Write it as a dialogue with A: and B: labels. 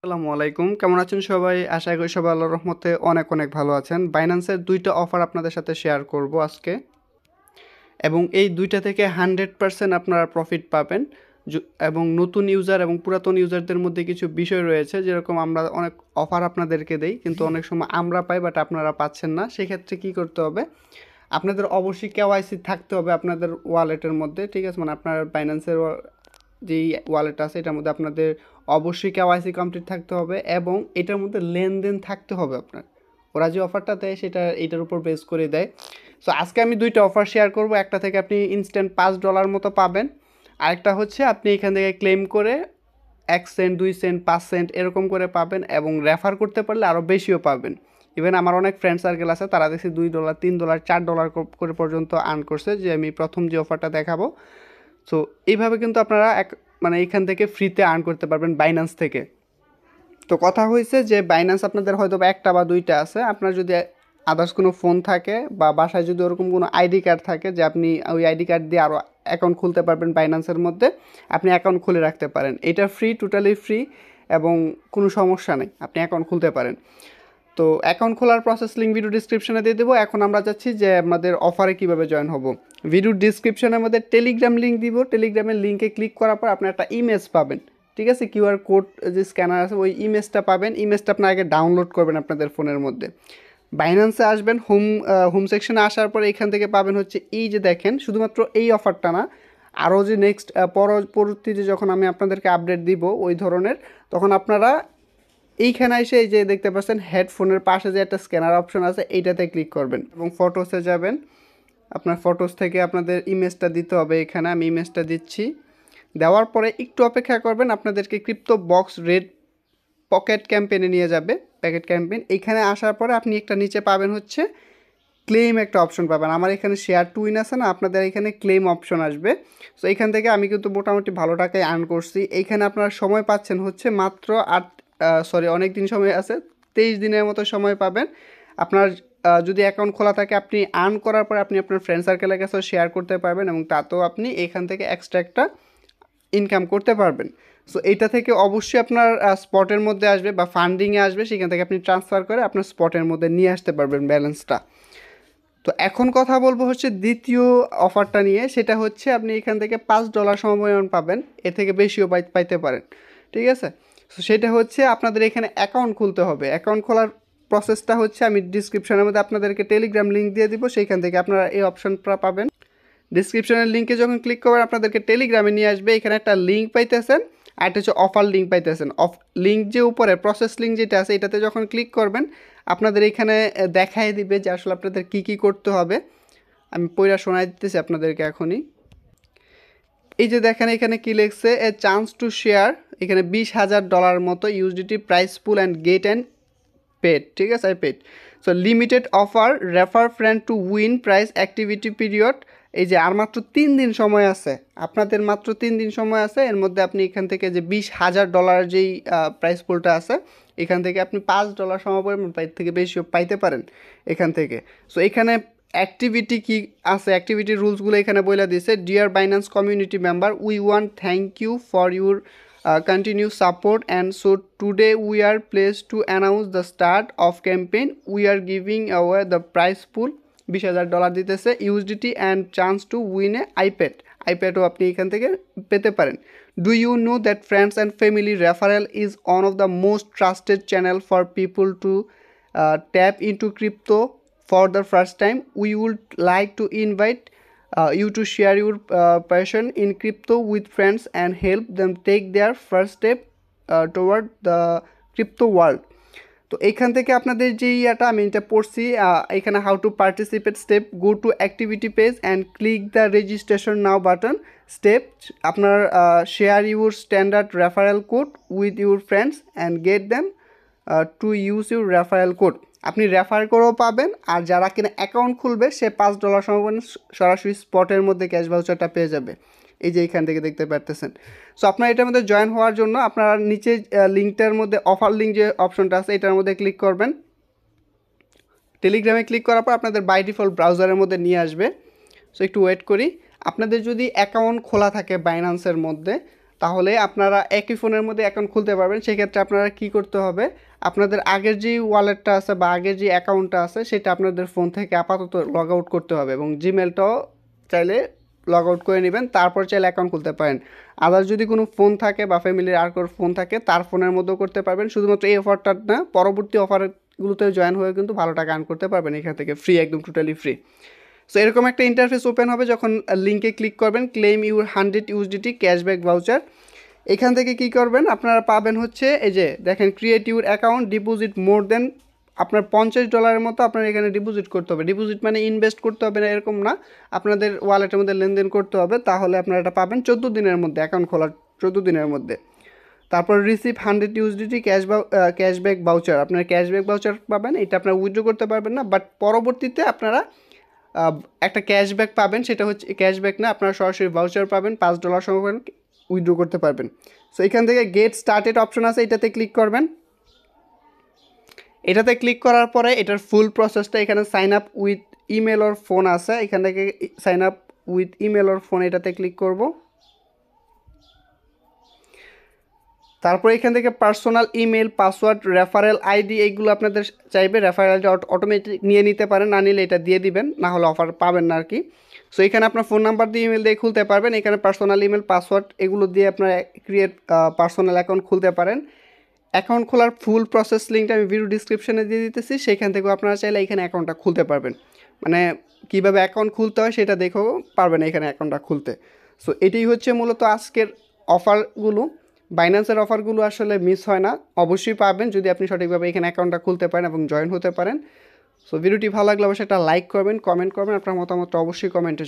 A: আসসালামু আলাইকুম, কেমন আছেন সবাই? আশা করি সবাই আল্লাহর রহমতে অনেক অনেক ভালো আছেন। বাইন্যান্সের দুইটা অফার আপনাদের সাথে শেয়ার করব আজকে, এবং এই দুইটা থেকে 100% আপনারা প্রফিট পাবেন। এবং নতুন ইউজার এবং পুরাতন ইউজারদের মধ্যে কিছু বিষয় রয়েছে, যেরকম আমরা অনেক অফার আপনাদেরকে দেই, কিন্তু অনেক সময় আমরা পাই বাট আপনারা পাচ্ছেন না। সেক্ষেত্রে কী করতে হবে? আপনাদের অবশ্যই কেওয়াইসি থাকতে হবে আপনাদের ওয়ালেটের মধ্যে, ঠিক আছে? মানে আপনার বাইন্যান্সের যেই ওয়ালেট আছে এটার মধ্যে আপনাদের অবশ্যই কেওয়াইসি কমপ্লিট থাকতে হবে, এবং এটার মধ্যে লেনদেন থাকতে হবে আপনার। ওরা যে অফারটা দেয় সেটা এটার উপর বেস করে দেয়। সো আজকে আমি দুইটা অফার শেয়ার করব। একটা থেকে আপনি ইনস্ট্যান্ট $5 মতো পাবেন, আরেকটা হচ্ছে আপনি এখান থেকে ক্লেম করে 1 সেন্ট, 2 সেন্ট, 5 সেন্ট এরকম করে পাবেন, এবং রেফার করতে পারলে আরও বেশিও পাবেন। ইভেন আমার অনেক ফ্রেন্ড সার্কেল আছে, তারা দেখছি $2, $3, $4 করে পর্যন্ত আর্ন করছে, যে আমি প্রথম যে অফারটা দেখাবো। সো এইভাবে কিন্তু আপনারা মানে এইখান থেকে ফ্রিতে আর্ন করতে পারবেন বাইন্যান্স থেকে। তো কথা হয়েছে যে বাইন্যান্স আপনাদের হয়তো বা একটা বা দুইটা আছে, আপনার যদি আদার্স কোনো ফোন থাকে বা বাসায় যদি ওরকম কোনো আইডি কার্ড থাকে, যে আপনি ওই আইডি কার্ড দিয়ে আরও অ্যাকাউন্ট খুলতে পারবেন বাইন্যান্সের মধ্যে, আপনি অ্যাকাউন্ট খুলে রাখতে পারেন। এটা ফ্রি, টোটালি ফ্রি, এবং কোনো সমস্যা নেই, আপনি অ্যাকাউন্ট খুলতে পারেন। তো অ্যাকাউন্ট খোলার প্রসেস লিঙ্ক ভিডিও ডিসক্রিপশনে দিয়ে দেবো। এখন আমরা যাচ্ছি যে আমাদের অফারে কীভাবে জয়েন হব। ভিডিও ডিসক্রিপশনের মধ্যে টেলিগ্রাম লিঙ্ক দিব। টেলিগ্রামের লিঙ্কে ক্লিক করার পর আপনি একটা ইমেজ পাবেন, ঠিক আছে? কিউআর কোড যে স্ক্যানার আছে ওই ইমেজটা পাবেন। ইমেজটা আপনার আগে ডাউনলোড করবেন আপনাদের ফোনের মধ্যে। বাইন্যান্সে আসবেন, হোম সেকশনে আসার পর এখান থেকে পাবেন হচ্ছে এই যে দেখেন, শুধুমাত্র এই অফারটা না, আরও যে নেক্সট পরবর্তীতে যখন আমি আপনাদেরকে আপডেট দিব ওই ধরনের, তখন আপনারা এইখানে এসে এই যে দেখতে পাচ্ছেন হেডফোনের পাশে যে একটা স্ক্যানার অপশন আছে, এইটাতে ক্লিক করবেন এবং ফটোসে যাবেন। আপনার ফটোস থেকে আপনাদের ইমেজটা দিতে হবে। এখানে আমি ইমেজটা দিচ্ছি। দেওয়ার পরে একটু অপেক্ষা করবেন, আপনাদেরকে ক্রিপ্টো বক্স রেড পকেট ক্যাম্পেইনে নিয়ে যাবে। প্যাকেট ক্যাম্পেইন এইখানে আসার পরে আপনি একটা নিচে পাবেন হচ্ছে ক্লেম একটা অপশন পাবেন। আমার এখানে শেয়ার টু উইন আছে না, আপনাদের এখানে ক্লেম অপশন আসবে। সো এইখান থেকে আমি কিন্তু মোটামুটি ভালো টাকায় আর্ন করছি। এইখানে আপনারা সময় পাচ্ছেন হচ্ছে মাত্র অনেক দিন সময় আছে, 23 দিনের মতো সময় পাবেন। আপনার যদি অ্যাকাউন্ট খোলা থাকে, আপনি আর্ন করার পর আপনি আপনার ফ্রেন্ড সার্কেলের কাছেও শেয়ার করতে পারবেন, এবং তাতেও আপনি এখান থেকে এক্সট্রা একটা ইনকাম করতে পারবেন। সো এইটা থেকে অবশ্যই আপনার স্পটের মধ্যে আসবে বা ফান্ডিংয়ে আসবে, সেখান থেকে আপনি ট্রান্সফার করে আপনার স্পটের মধ্যে নিয়ে আসতে পারবেন ব্যালেন্সটা। তো এখন কথা বলবো হচ্ছে দ্বিতীয় অফারটা নিয়ে। সেটা হচ্ছে আপনি এখান থেকে $5 সমপরিমাণ পাবেন, এর থেকে বেশিও পাইতে পারেন, ঠিক আছে? তো সেটা হচ্ছে আপনাদের এখানে অ্যাকাউন্ট খুলতে হবে। অ্যাকাউন্ট খোলার প্রসেসটা হচ্ছে আমি ডিসক্রিপশনের মধ্যে আপনাদেরকে টেলিগ্রাম লিঙ্ক দিয়ে দিব, সেইখান থেকে আপনারা এই অপশনটা পাবেন। ডিসক্রিপশনের লিঙ্কে যখন ক্লিক করবেন আপনাদেরকে টেলিগ্রামে নিয়ে আসবে। এখানে একটা লিঙ্ক পাইতেছেন, আর একটা হচ্ছে অফার লিঙ্ক পাইতেছেন। লিঙ্ক যে উপরে প্রসেস লিঙ্ক যেটা আছে, এটাতে যখন ক্লিক করবেন আপনাদের এখানে দেখাই দিবে যে আসলে আপনাদের কী কী করতে হবে। আমি পয়রা শোনাই দিতেছি আপনাদেরকে এখনই। এই যে দেখেন এখানে কি লিখছে, এ চান্স টু শেয়ার, এখানে $20,000 মতো USDT prize pool and get and paid, ঠিক আছে? I paid. So limited offer, refer friend to win prize, activity period. এই যে আর মাত্র 3 দিন সময় আছে, আপনাদের মাত্র 3 দিন সময় আছে। এর মধ্যে আপনি এখান থেকে যে $20,000 যেই প্রাইস পুলটা আছে, এখান থেকে আপনি $5 সমপরিমাণ থেকে বেশিও পাইতে পারেন এখান থেকে। সো এখানে অ্যাক্টিভিটি কি আছে, অ্যাক্টিভিটি রুলসগুলো এখানে বলে দিয়েছে। Dear Binance community member, we want thank you for your continue support, and so today we are pleased to announce the start of campaign. We are giving away the prize pool $20,000 দিতেছে USDT and chance to win a iPad. iPadও আপনি এখান থেকে পেতে পারেন। Do you know that friends and family referral is one of the most trusted channel for people to tap into crypto for the first time? We would like to invite you to share your passion in crypto with friends and help them take their first step toward the crypto world. তো এইখান থেকে আপনাদের যে ইয়াটা আমি এটা পড়ছি, এখানে how to participate step, go to activity page and click the registration now button. Step, আপনার share your standard referral code with your friends and get them to use your referral code. আপনি refer করেও পাবেন, আর যারা কিনা account খুলবে সে $5 সমপরিমাণ সরাসরি স্পটের মধ্যে ক্যাশ ভাউচারটা পেয়ে যাবে। এই যে এইখান থেকে দেখতে পারতেছেন। সো আপনার এটার মধ্যে জয়েন হওয়ার জন্য আপনারা নিচে লিঙ্কটার মধ্যে অফার লিঙ্ক যে অপশনটা আছে এটার মধ্যে ক্লিক করবেন। টেলিগ্রামে ক্লিক করার পর আপনাদের বাই ডিফল্ট ব্রাউজারের মধ্যে নিয়ে আসবে। সো একটু ওয়েট করি। আপনাদের যদি অ্যাকাউন্ট খোলা থাকে বাইন্যান্সের মধ্যে, তাহলে আপনারা একই ফোনের মধ্যে অ্যাকাউন্ট খুলতে পারবেন। সেক্ষেত্রে আপনারা কি করতে হবে, আপনাদের আগের যে ওয়ালেটটা আছে বা আগের যে অ্যাকাউন্টটা আছে সেটা আপনাদের ফোন থেকে আপাতত লগ আউট করতে হবে, এবং জিমেলটাও চাইলে লগ আউট করে নেবেন, তারপর চাইলে অ্যাকাউন্ট খুলতে পারেন। আদার্স যদি কোনো ফোন থাকে বা ফ্যামিলির আর কোনো ফোন থাকে তার ফোনের মধ্যেও করতে পারবেন। শুধুমাত্র এই অফারটা না, পরবর্তী অফারগুলোতে জয়েন হয়ে কিন্তু ভালো টাকা আর্ন করতে পারবেন এখান থেকে, ফ্রি, একদম টোটালি ফ্রি। সো এরকম একটা ইন্টারফেস ওপেন হবে যখন লিঙ্কে ক্লিক করবেন, claim your 100 USDT cashback voucher. এখান থেকে কি করবেন, আপনারা পাবেন হচ্ছে এই যে দেখেন, ক্রিয়েট ইউর অ্যাকাউন্ট, ডিপোজিট মোর দেন, আপনার $50 মতো আপনার এখানে ডিপোজিট করতে হবে। ডিপোজিট মানে ইনভেস্ট করতে হবে না এরকম না, আপনাদের ওয়ালেটের মধ্যে লেনদেন করতে হবে, তাহলে আপনারা এটা পাবেন 14 দিনের মধ্যে, অ্যাকাউন্ট খোলার 14 দিনের মধ্যে। তারপর রিসিভ 100 USDT ক্যাশব্যাক ভাউচার, আপনার ক্যাশব্যাক ভাউচার পাবেন, এটা আপনারা উইথড্র করতে পারবেন না, বাট পরবর্তীতে আপনারা একটা ক্যাশব্যাক পাবেন, সেটা হচ্ছে ক্যাশব্যাক না, আপনারা সরাসরি ভাউচার পাবেন, $5 সমান উইথড্র করতে পারবেন। সো এখান থেকে গেট স্টার্টেড অপশন আছে, এটাতে ক্লিক করবেন। এটাতে ক্লিক করার পরে এটার ফুল প্রসেসটা, এখানে sign up with email or phone আছে, এখান থেকে sign up with email or phone এটাতে ক্লিক করব। তারপর এখান থেকে personal email, password, referral ID এইগুলো আপনাদের চাইবে, রেফারেলটা অটোমেটিক নিয়ে নিতে পারেন, না নিলে এটা দিয়ে দিবেন, না হলে অফার পাবেন না আর কি। সো এখানে আপনার ফোন নাম্বার দিয়ে ইমেল দিয়ে খুলতে পারবেন, এখানে পার্সোনাল ইমেল, পাসওয়ার্ড এগুলো দিয়ে আপনারা ক্রিয়েট পার্সোনাল অ্যাকাউন্ট খুলতে পারেন। অ্যাকাউন্ট খোলার ফুল প্রসেস লিঙ্কটা আমি ভিডিও ডিসক্রিপশনে দিয়ে দিতেছি, সেখান থেকেও আপনারা চাইলে এখানে অ্যাকাউন্টটা খুলতে পারবেন, মানে কীভাবে অ্যাকাউন্ট খুলতে হয় সেটা দেখেও পারবেন এখানে অ্যাকাউন্টটা খুলতে। সো এটাই হচ্ছে মূলত আজকের অফারগুলো। বাইন্যান্সের অফারগুলো আসলে মিস হয় না, অবশ্যই পাবেন যদি আপনি সঠিকভাবে এখানে অ্যাকাউন্টটা খুলতে পারেন এবং জয়েন হতে পারেন। সো ভিডিওটি ভালো লাগলে অবশ্যই একটা লাইক করবেন, কমেন্ট করবেন, আপনার মতামতটা অবশ্যই কমেন্টে